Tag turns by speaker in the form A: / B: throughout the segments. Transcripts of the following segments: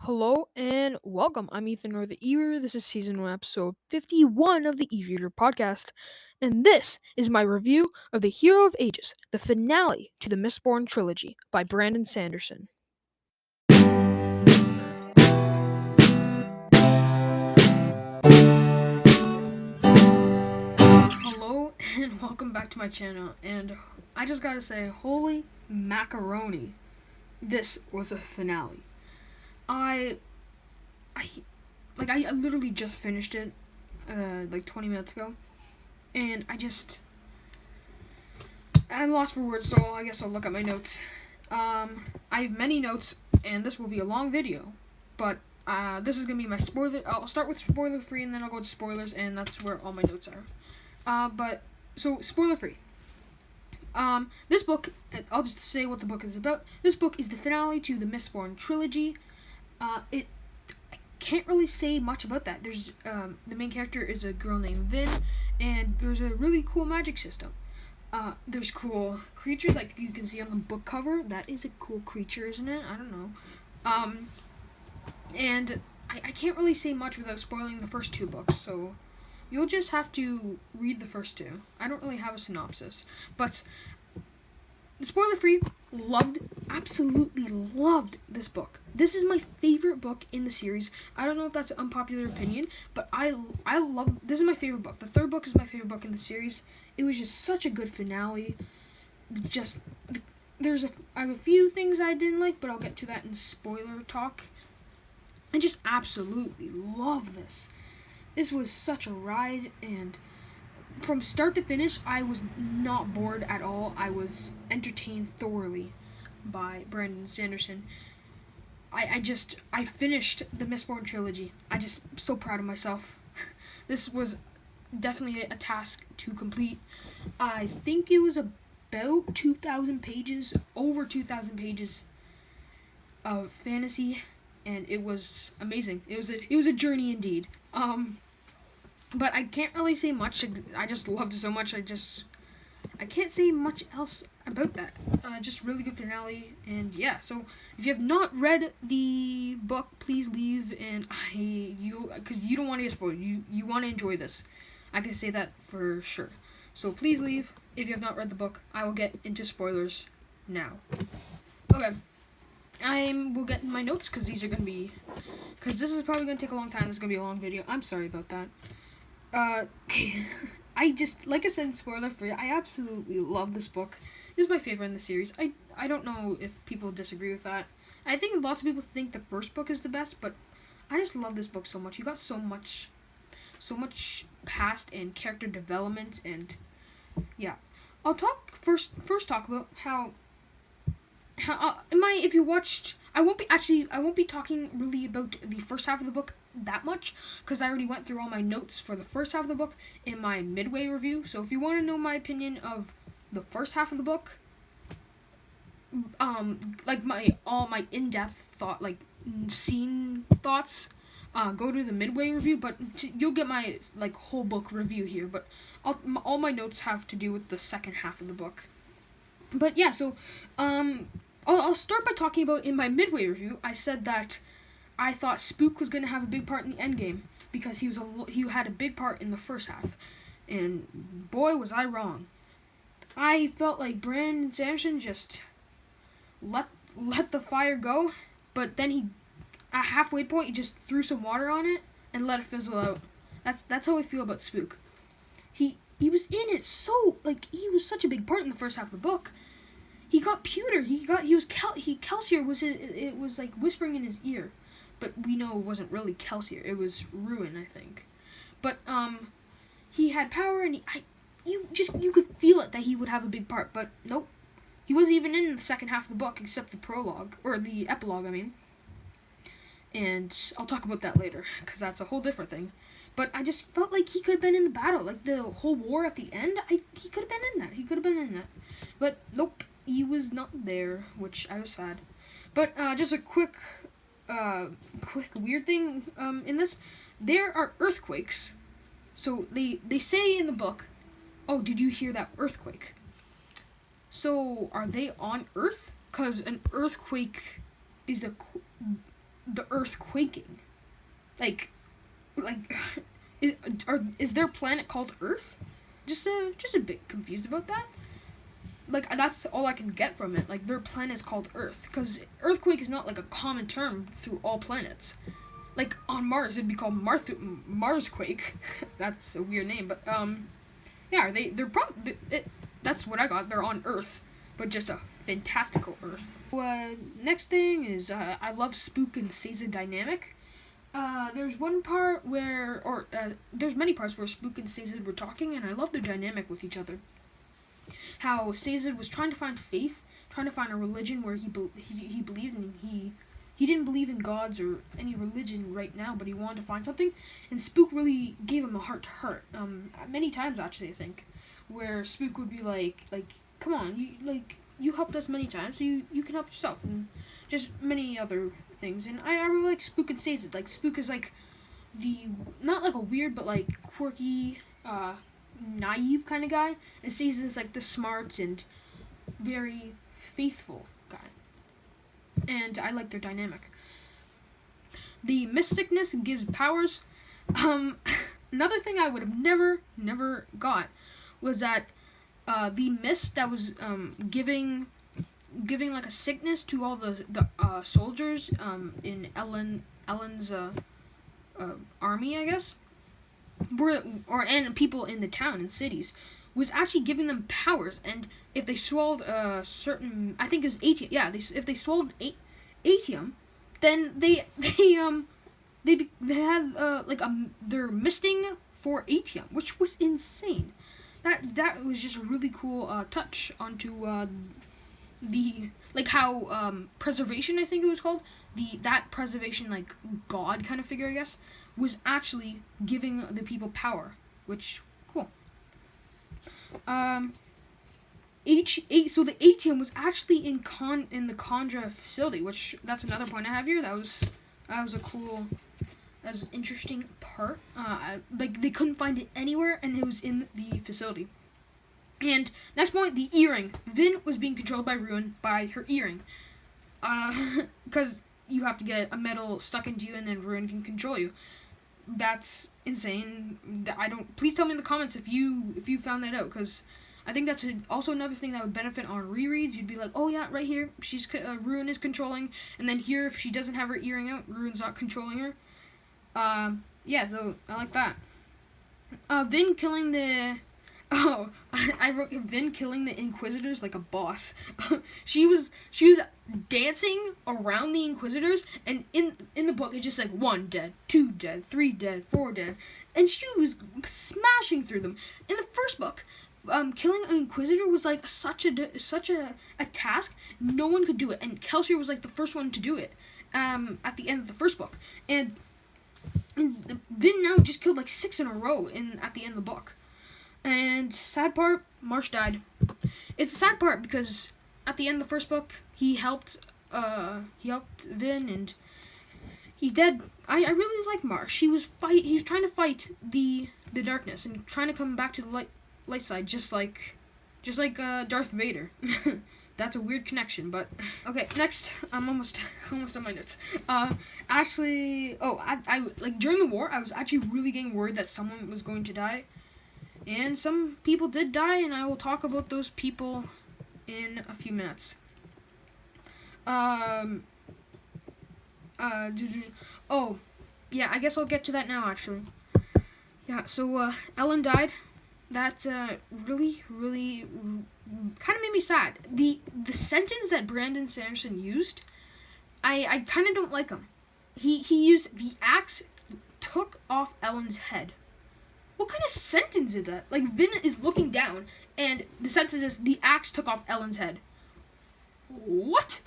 A: Hello and welcome. I'm Ethan or TheEreader. This is season 1, episode 51 of the TheEreader podcast. And this is my review of The Hero of Ages, the finale to the Mistborn Trilogy by Brandon Sanderson. Hello and welcome back to my channel. And I just gotta say, holy macaroni. This was a finale. I I literally just finished it like 20 minutes ago. And I'm lost for words, so I guess I'll look at my notes. I have many notes, and this will be a long video, but this is gonna be my spoiler. I'll start with spoiler free, and then I'll go to spoilers, and that's where all my notes are. So spoiler free. This book, I'll just say what the book is about. This book is the finale to the Mistborn Trilogy. I can't really say much about that. There's the main character is a girl named Vin, and there's a really cool magic system. There's cool creatures like you can see on the book cover. That is a cool creature, isn't it? I don't know. And I can't really say much without spoiling the first two books, so you'll just have to read the first two. I don't really have a synopsis, but spoiler free, absolutely loved this book. This is my favorite book in the series. I don't know if that's an unpopular opinion, but I love, this is my favorite book. The third book is my favorite book in the series. It was just such a good finale. I have a few things I didn't like, but I'll get to that in spoiler talk. I just absolutely love this. This was such a ride, and from start to finish, I was not bored at all. I was entertained thoroughly by Brandon Sanderson. I finished the Mistborn Trilogy. I'm so proud of myself. This was definitely a task to complete. I think it was about 2,000 pages, over 2,000 pages of fantasy, and it was amazing. It was a journey indeed. But I can't really say much. I just loved it so much. I can't say much else about that. Just really good finale, and yeah. So if you have not read the book, please leave, and because you don't want to get spoiled. You want to enjoy this. I can say that for sure. So please leave if you have not read the book. I will get into spoilers now. Okay. Will get my notes because this is probably gonna take a long time. This is gonna be a long video. I'm sorry about that. Like I said, spoiler free, I absolutely love this book. This is my favorite in the series. I don't know if people disagree with that. I think lots of people think the first book is the best, but I just love this book so much. You got so much past and character development, and yeah. I'll first talk about how if you watched, I won't be talking really about the first half of the book that much because I already went through all my notes for the first half of the book in my midway review. So if you want to know my opinion of the first half of the book, like all my in-depth thought, like scene thoughts, go to the midway review. But you'll get my whole book review here. But all my notes have to do with the second half of the book. But yeah, so I'll start by talking about in my midway review. I said that I thought Spook was going to have a big part in the end game because he had a big part in the first half, and boy was I wrong. I felt like Brandon Sanderson just let the fire go, but then at halfway point he just threw some water on it and let it fizzle out. That's how I feel about Spook. He was in it so he was such a big part in the first half of the book. He got Pewter. Kelsier was like whispering in his ear. But we know it wasn't really Kelsier. It was Ruin, I think. But he had power, and you could feel it that he would have a big part. But nope, he wasn't even in the second half of the book except the prologue or the epilogue. I mean, and I'll talk about that later because that's a whole different thing. But I just felt like he could have been in the battle, like the whole war at the end. He could have been in that. He could have been in that. But nope, he was not there, which I was sad. But just a quick weird thing in this, there are earthquakes. So they say in the book, oh, did you hear that earthquake? So are they on Earth? Because an earthquake is the earth quaking. Like, like, is their planet called Earth? Just a bit confused about that. Like, that's all I can get from it. Like, their planet is called Earth, because earthquake is not like a common term through all planets. Like, on Mars it'd be called Marsquake. That's a weird name, but yeah, they're probably that's what I got. They're on Earth, but just a fantastical Earth. Next thing is I love Spook and Seiza dynamic. There's one part where, there's many parts where Spook and Sazed were talking, and I love their dynamic with each other. How Sazed was trying to find faith, trying to find a religion where he believed, and he didn't believe in gods or any religion right now, but he wanted to find something, and Spook really gave him a heart to heart. Many times actually, I think, where Spook would be like, come on, you helped us many times, so you can help yourself, and just many other things. And I really like Spook and Sazed. Like, Spook is like not like a weird, but like quirky, naive kind of guy, and Sazed is like the smart and very faithful guy. And I like their dynamic. The mysticness gives powers. Another thing I would have never got was that the mist that was giving like a sickness to all the soldiers in Ellen's army, I guess, and people in the town and cities, was actually giving them powers. And if they swallowed a certain, I think it was atium. Yeah, if they swallowed atium, then they had they're misting for atium, which was insane. That was just a really cool touch onto the, like, how preservation, I think it was called, that preservation, like, god kind of figure, I guess, was actually giving the people power, which cool. So the atium was actually in the Condra facility, which that's another point I have here. That was a cool, that was an interesting part. Like, they couldn't find it anywhere, and it was in the facility. And next point, the earring. Vin was being controlled by Ruin by her earring. Because you have to get a metal stuck into you, and then Ruin can control you. That's insane. Please tell me in the comments if you found that out, because I think that's also another thing that would benefit on rereads. You'd be like, oh yeah, right here, Ruin is controlling, and then here, if she doesn't have her earring out, Ruin's not controlling her. Yeah, so I like that. Vin killing the... Oh, I wrote Vin killing the Inquisitors like a boss. She was dancing around the Inquisitors, and in the book it's just like 1 dead, 2 dead, 3 dead, 4 dead, and she was smashing through them. In the first book, killing an Inquisitor was like such a task. No one could do it, and Kelsier was like the first one to do it. At the end of the first book, and Vin now just killed like 6 in a row at the end of the book. And sad part, Marsh died. It's a sad part because at the end of the first book, he helped Vin, and he's dead. I really like Marsh. He was trying to fight the darkness and trying to come back to the light side, just like Darth Vader. That's a weird connection, but okay. Next, I'm almost on my notes. Actually, I like during the war, I was actually really getting worried that someone was going to die. And some people did die, and I will talk about those people in a few minutes. Oh, yeah, I guess I'll get to that now, actually. Yeah, so, Ellen died. That, really kind of made me sad. The sentence that Brandon Sanderson used, I kind of don't like him. He used, the axe took off Ellen's head. What kind of sentence is that? Like, Vin is looking down, and the sentence is, the axe took off Ellen's head. What?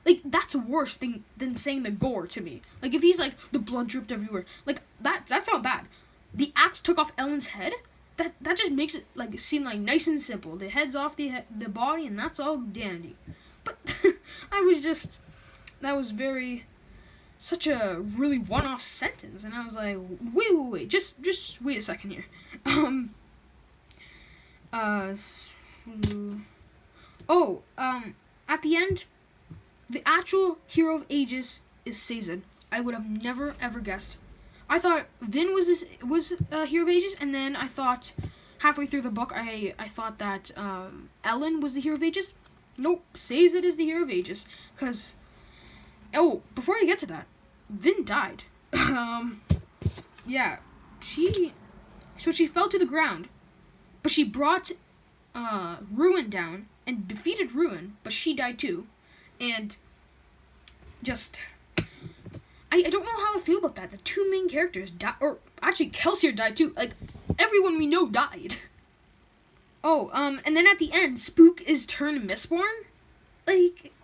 A: Like, that's worse than saying the gore to me. Like, if he's like, the blood dripped everywhere. Like, that's not bad. The axe took off Ellen's head? That just makes it, like, seem like nice and simple. The head's off the body, and that's all dandy. But, that was such a really one-off sentence, and I was like, wait, just wait a second here. At the end, the actual hero of Aegis is Sazed. I would have never ever guessed. I thought Vin was Hero of Ages, and then I thought halfway through the book I thought that Ellen was the Hero of Ages. Nope, Sazed is the Hero of Ages. Cause before I get to that, Vin died. Yeah, she fell to the ground, but she brought Ruin down and defeated Ruin, but she died too, and just. I don't know how I feel about that. The two main characters died, or actually Kelsier died too. Like, everyone we know died. And then at the end, Spook is turned Mistborn. Like,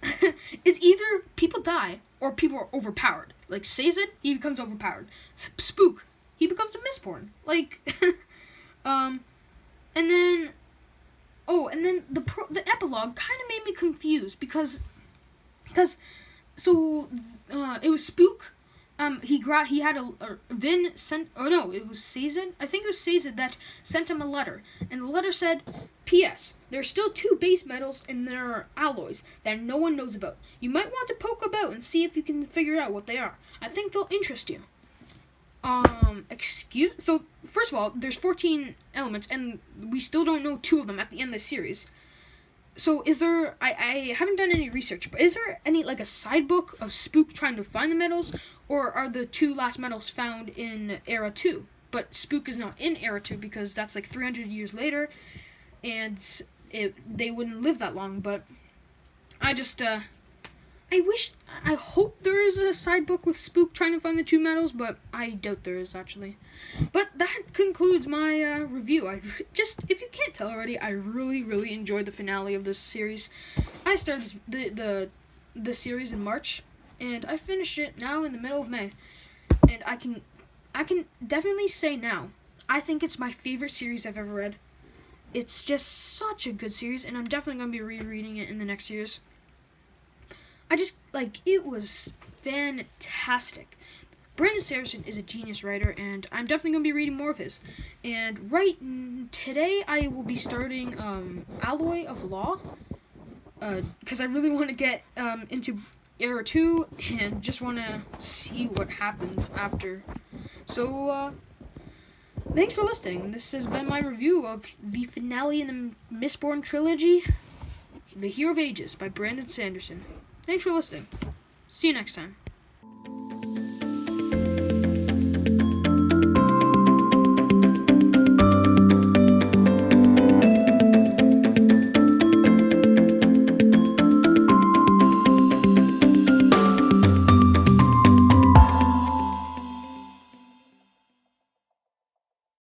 A: it's either people die or people are overpowered. Like, Sazed, he becomes overpowered. Spook, he becomes a Mistborn. Like, and then the epilogue kind of made me confused because it was Spook. He had Vin sent. Oh no, it was Sazed. I think it was Sazed that sent him a letter, and the letter said, "P.S. There are still 2 base metals and there are alloys that no one knows about. You might want to poke about and see if you can figure out what they are. I think they'll interest you." So first of all, there's 14 elements, and we still don't know 2 of them at the end of the series. So is there? I haven't done any research, but is there any like a side book of Spook trying to find the metals, or are the 2 last metals found in Era 2? But Spook is not in Era 2 because that's like 300 years later, and they wouldn't live that long. But I hope there is a side book with Spook trying to find the 2 metals, but I doubt there is actually. But that concludes my review. If you can't tell already, I really, really enjoyed the finale of this series. I started the series in March, and I finished it now in the middle of May. And I can definitely say now, I think it's my favorite series I've ever read. It's just such a good series, and I'm definitely going to be rereading it in the next years. It was fantastic. Brandon Sanderson is a genius writer, and I'm definitely going to be reading more of his. And today I will be starting Alloy of Law, because I really want to get into Era 2, and just want to see what happens after. So, thanks for listening. This has been my review of the finale in the Mistborn Trilogy, The Hero of Ages by Brandon Sanderson. Thanks for listening. See you next time.